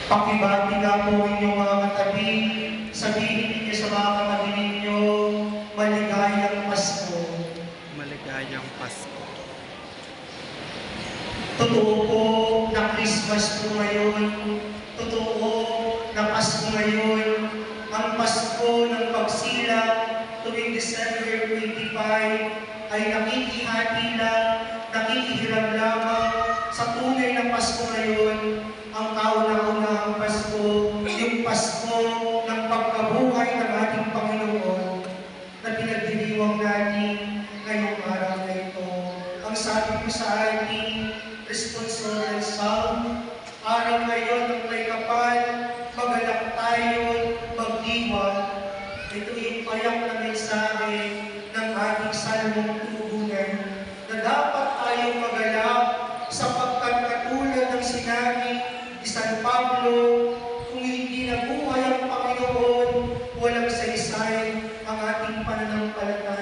Pakibati nga po inyong mga katabi, sabihin ninyo sa mga katabi ninyo, maligayang Pasko. Maligayang Pasko. Totoo po na Christmas po ngayon, totoo na Pasko ngayon, ang Pasko ng pagsilang tuwing December 25 ay nakikihati lang, nakikihiram lamang sa tunay na Pasko ngayon, ang kauna-unahang Pasko, yung Pasko ng pagkabuhay ng ating Panginoon na pinagdiriwang natin ngayong araw na ito. Ang sabi ko sa ating responsorial psalm, araw ngayon ng may kapal, magalak tayo, magdiwang. Ito yung payak na mensahe ng ating salmong tugunan na dapat tayong magalak sapagkat katulad ng sinabi ni San Pablo, kung hindi nabuhay ang Panginoon, walang saysay ang ating pananampalataya.